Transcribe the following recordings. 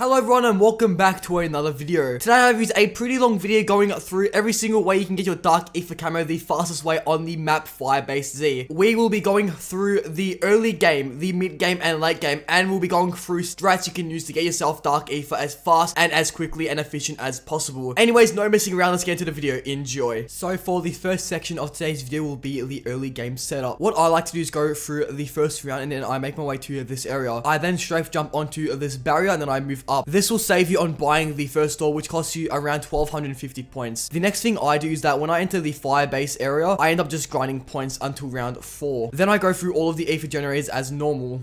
Hello everyone and welcome back to another video. Today I have used a pretty long video going through every single way you can get your dark Aether Camo the fastest way on the map FIREBAZE Z. We will be going through the early game, the mid game and late game, and we'll be going through strats you can use to get yourself dark Aether as fast and as quickly and efficient as possible. Anyways, no messing around, let's get into the video. Enjoy. So for the first section of today's video will be the early game setup. What I like to do is go through the first round and then I make my way to this area. I then strafe jump onto this barrier and then I move up. This will save you on buying the first door, which costs you around 1250 points. The next thing I do is that when I enter the FIREBAZE area, I end up just grinding points until round 4. Then I go through all of the Aether generators as normal.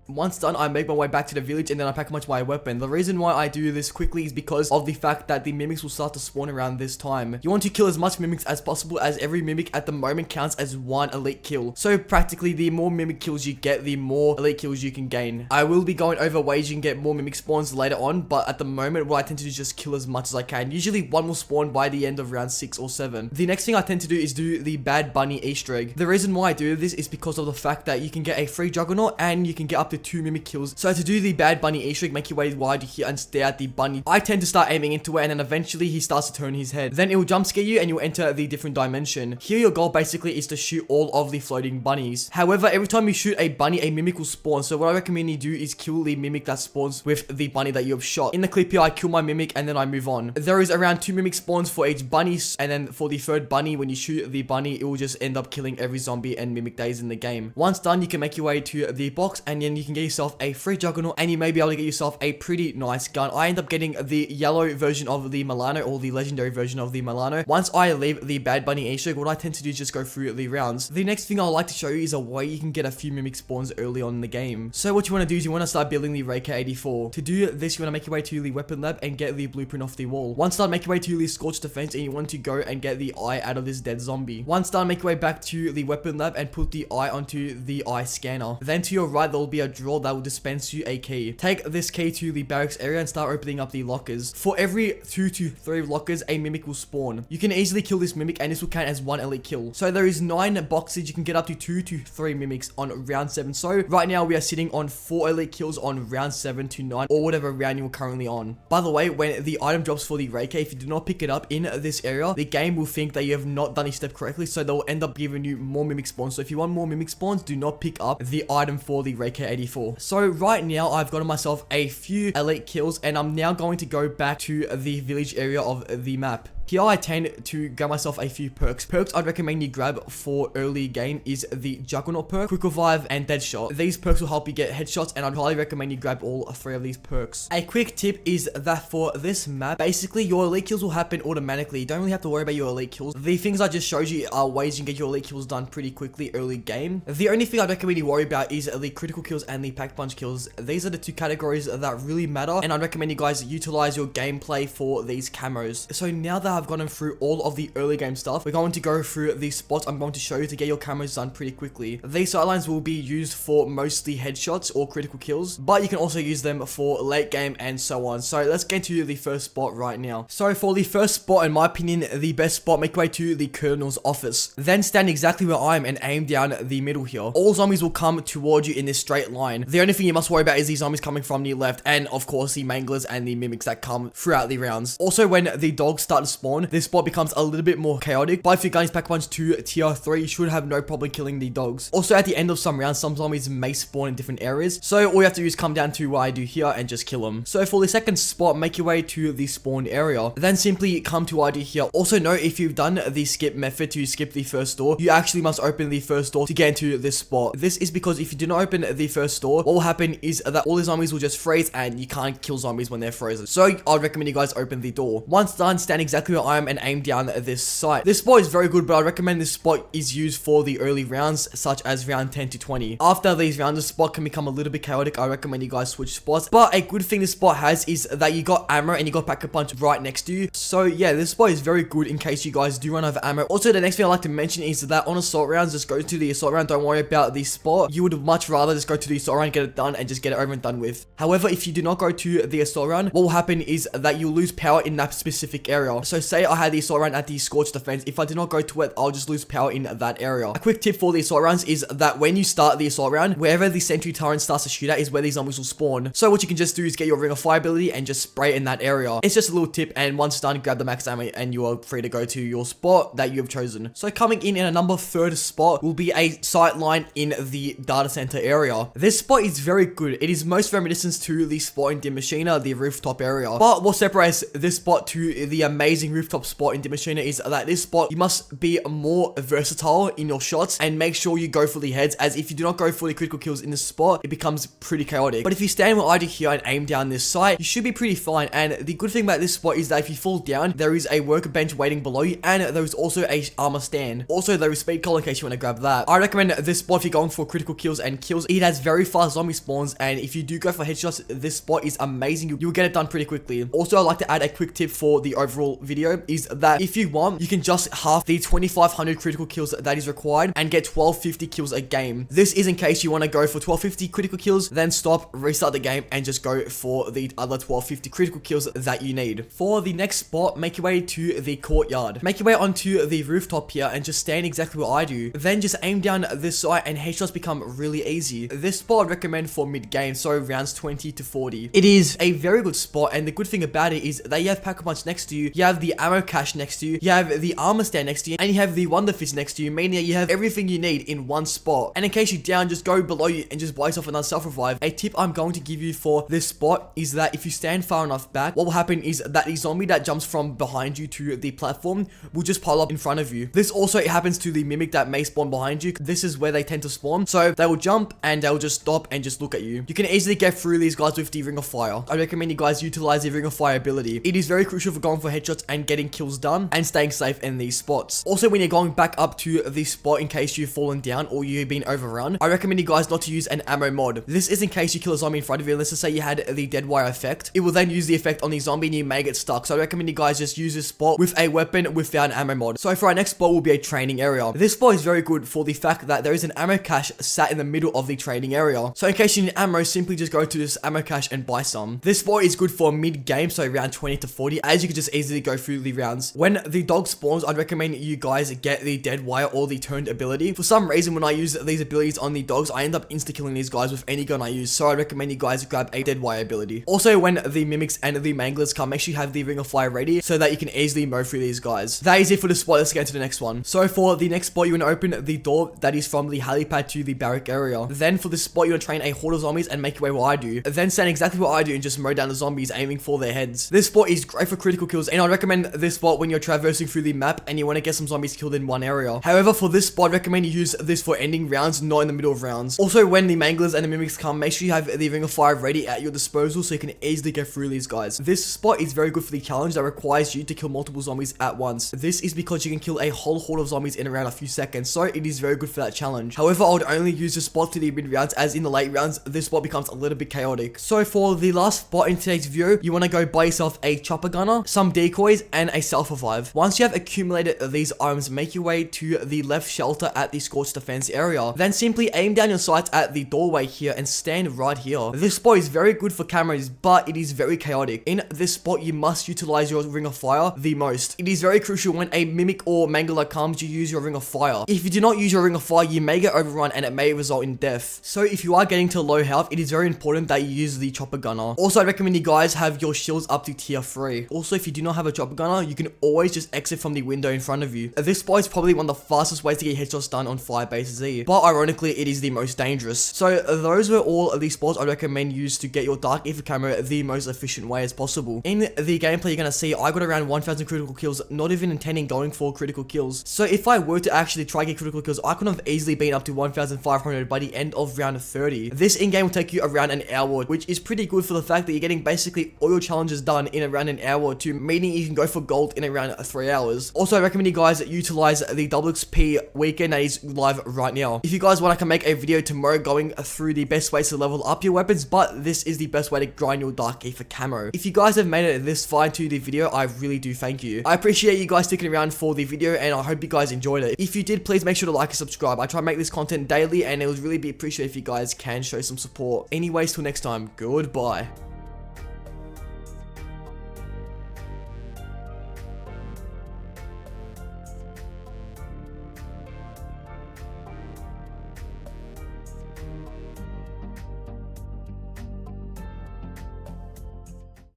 Once done, I make my way back to the village and then I pack much my weapon. The reason why I do this quickly is because of the fact that the mimics will start to spawn around this time. You want to kill as much mimics as possible, as every mimic at the moment counts as one elite kill. So practically, the more mimic kills you get, the more elite kills you can gain. I will be going over ways you can get more mimic spawns later on, but at the moment, what I tend to do is just kill as much as I can. Usually one will spawn by the end of round 6 or 7. The next thing I tend to do is do the Bad Bunny Easter egg. The reason why I do this is because of the fact that you can get a free Juggernaut and you can get up to 2 mimic kills. So to do the Bad Bunny Easter egg, make your way wide here and stare at the bunny. I tend to start aiming into it and then eventually he starts to turn his head. Then it will jump scare you and you'll enter the different dimension. Here your goal basically is to shoot all of the floating bunnies. However, every time you shoot a bunny, a mimic will spawn. So what I recommend you do is kill the mimic that spawns with the bunny that you have shot. In the clip here, I kill my mimic and then I move on. There is around 2 mimic spawns for each bunny, and then for the third bunny, when you shoot the bunny, it will just end up killing every zombie and mimic that is in the game. Once done, you can make your way to the box and then you can get yourself a free Juggernaut and you may be able to get yourself a pretty nice gun. I end up getting the yellow version of the Milano, or the legendary version of the Milano. Once I leave the Bad Bunny Easter egg, what I tend to do is just go through the rounds. The next thing I'd like to show you is a way you can get a few mimic spawns early on in the game. So what you want to do is you want to start building the AK-84. To do this, you want to make your way to the weapon lab and get the blueprint off the wall. Once done, make your way to the scorched defense and you want to go and get the eye out of this dead zombie. Once done, make your way back to the weapon lab and put the eye onto the eye scanner. Then to your right, there will be a drawer that will dispense you a key. Take this key to the barracks area and start opening up the lockers. For every 2 to 3 lockers, a mimic will spawn. You can easily kill this mimic and this will count as 1 elite kill. So there is 9 boxes. You can get up to 2 to 3 mimics on round 7. So right now we are sitting on 4 elite kills on round 7 to 9, or whatever round you're currently on. By the way, when the item drops for the Reiki, if you do not pick it up in this area, the game will think that you have not done a step correctly, so they'll end up giving you more mimic spawns. So if you want more mimic spawns, do not pick up the item for the Reiki 84. So right now I've gotten myself a few elite kills and I'm now going to go back to the village area of the map. Here I tend to grab myself a few perks. Perks I'd recommend you grab for early game is the Juggernaut perk, Quick Revive, and Deadshot. These perks will help you get headshots and I'd highly recommend you grab all 3 of these perks. A quick tip is that for this map, basically your elite kills will happen automatically. You don't really have to worry about your elite kills. The things I just showed you are ways you can get your elite kills done pretty quickly early game. The only thing I'd recommend you worry about is the critical kills and the pack punch kills. These are the 2 categories that really matter and I'd recommend you guys utilize your gameplay for these camos. So now that I've gotten through all of the early game stuff, we're going to go through the spots I'm going to show you to get your camos done pretty quickly. These sidelines will be used for mostly headshots or critical kills, but you can also use them for late game and so on. So let's get to the first spot right now. So for the first spot, in my opinion, the best spot, make your way to the Colonel's office. Then stand exactly where I am and aim down the middle here. All zombies will come towards you in this straight line. The only thing you must worry about is these zombies coming from the left and of course the manglers and the mimics that come throughout the rounds. Also, when the dogs start to spawn, this spot becomes a little bit more chaotic, but if your gun is pack punch to tier 3, you should have no problem killing the dogs. Also, at the end of some rounds, some zombies may spawn in different areas, so all you have to do is come down to what I do here and just kill them. So for the second spot, make your way to the spawn area, then simply come to what I do here. Also note, if you've done the skip method to skip the first door, you actually must open the first door to get into this spot. This is because if you do not open the first door, what will happen is that all the zombies will just freeze and you can't kill zombies when they're frozen. So I'd recommend you guys open the door. Once done, stand exactly where I am and aim down this site. This spot is very good, but I recommend this spot is used for the early rounds, such as round 10 to 20. After these rounds, the spot can become a little bit chaotic. I recommend you guys switch spots, but a good thing this spot has is that you got ammo and you got pack a punch right next to you. So yeah, this spot is very good in case you guys do run out of ammo. Also, the next thing I like to mention is that on assault rounds, just go to the assault round. Don't worry about the spot. You would much rather just go to the assault round, get it done, and just get it over and done with. However, if you do not go to the assault round, what will happen is that you'll lose power in that specific area. So say I had the assault round at the scorched defense. If I did not go to it, I'll just lose power in that area. A quick tip for the assault rounds is that when you start the assault round, wherever the sentry turret starts to shoot at is where these zombies will spawn. So what you can just do is get your ring of fire ability and just spray in that area. It's just a little tip, and once done, grab the max ammo and you are free to go to your spot that you have chosen. So coming in a number 3rd spot will be a sight line in the data center area. This spot is very good. It is most reminiscent to the spot in the Maschine, the rooftop area. But what separates this spot to the amazing rooftop spot in the Maschine is that this spot, you must be more versatile in your shots and make sure you go for the heads, as if you do not go for the critical kills in this spot, it becomes pretty chaotic. But if you stand where I do here and aim down this site, you should be pretty fine. And the good thing about this spot is that if you fall down, there is a workbench waiting below you, and there is also a armor stand. Also, there is speed color in case you want to grab that. I recommend this spot if you're going for critical kills and kills. It has very fast zombie spawns, and if you do go for headshots, this spot is amazing. You'll get it done pretty quickly. Also, I'd like to add a quick tip for the overall video is that if you want, you can just half the 2500 critical kills that is required and get 1250 kills a game. This is in case you want to go for 1250 critical kills, then stop, restart the game, and just go for the other 1250 critical kills that you need. For the next spot, make your way to the courtyard. Make your way onto the rooftop here and just stand exactly where I do. Then just aim down this side and headshots become really easy. This spot I'd recommend for mid-game, so rounds 20 to 40. It is a very good spot, and the good thing about it is that you have pack-a-punch next to you, you have the ammo cache next to you, you have the armor stand next to you, and you have the wonder fist next to you, meaning that you have everything you need in one spot. And in case you're down, just go below you and just buy yourself another self-revive. A tip I'm going to give you for this spot is that if you stand far enough back, what will happen is that the zombie that jumps from behind you to the platform will just pile up in front of you. This also happens to the mimic that may spawn behind you. This is where they tend to spawn, so they will jump and they'll just stop and just look at you. You can easily get through these guys with the ring of fire. I recommend you guys utilize the ring of fire ability. It is very crucial for going for headshots and getting kills done and staying safe in these spots. Also, when you're going back up to the spot in case you've fallen down or you've been overrun, I recommend you guys not to use an ammo mod. This is in case you kill a zombie in front of you. Let's just say you had the dead wire effect. It will then use the effect on the zombie and you may get stuck. So I recommend you guys just use this spot with a weapon without an ammo mod. So for our next spot will be a training area. This spot is very good for the fact that there is an ammo cache sat in the middle of the training area. So in case you need ammo, simply just go to this ammo cache and buy some. This spot is good for mid-game, so around 20 to 40, as you can just easily go through the rounds. When the dog spawns, I'd recommend you guys get the dead wire or the turned ability. For some reason, when I use these abilities on the dogs, I end up insta-killing these guys with any gun I use, so I recommend you guys grab a dead wire ability. Also, when the mimics and the manglers come, make sure you have the ring of fire ready so that you can easily mow through these guys. That is it for the spot. Let's get into the next one. So for the next spot, you want to open the door that is from the helipad to the barrack area. Then for this spot, you want to train a horde of zombies and make your way where I do. Then stand exactly what I do and just mow down the zombies, aiming for their heads. This spot is great for critical kills, and I recommend this spot when you're traversing through the map and you want to get some zombies killed in one area. However, for this spot, I recommend you use this for ending rounds, not in the middle of rounds. Also, when the manglers and the mimics come, make sure you have the ring of fire ready at your disposal so you can easily get through these guys. This spot is very good for the challenge that requires you to kill multiple zombies at once. This is because you can kill a whole horde of zombies in around a few seconds, so it is very good for that challenge. However, I would only use this spot to the mid rounds, as in the late rounds, this spot becomes a little bit chaotic. So for the last spot in today's video, you want to go buy yourself a chopper gunner, some decoys, and a self-revive. Once you have accumulated these items, make your way to the left shelter at the scorched defense area. Then simply aim down your sights at the doorway here and stand right here. This spot is very good for cameras, but it is very chaotic. In this spot, you must utilize your ring of fire the most. It is very crucial when a mimic or mangler comes, you use your ring of fire. If you do not use your ring of fire, you may get overrun and it may result in death. So if you are getting to low health, it is very important that you use the chopper gunner. Also, I recommend you guys have your shields up to tier 3. Also, if you do not have a chopper gunner, you can always just exit from the window in front of you. This spot is probably one of the fastest ways to get headshots done on FIREBAZE Z, but ironically, it is the most dangerous. So those were all of the spots I recommend use to get your dark Aether Camo the most efficient way as possible. In the gameplay, you're gonna see I got around 1000 critical kills, not even intending going for critical kills. So if I were to actually try get critical kills, I could have easily been up to 1500 by the end of round 30. This in-game will take you around an hour, which is pretty good for the fact that you're getting basically all your challenges done in around an hour or two, meaning you can go for gold in around 3 hours. Also, I recommend you guys utilize the XP weekend that is live right now. If you guys want, I can make a video tomorrow going through the best ways to level up your weapons, but this is the best way to grind your dark Aether Camo. If you guys have made it this far into the video, I really do thank you. I appreciate you guys sticking around for the video, and I hope you guys enjoyed it. If you did, please make sure to like and subscribe. I try to make this content daily, and it would really be appreciated if you guys can show some support. Anyways, till next time, goodbye.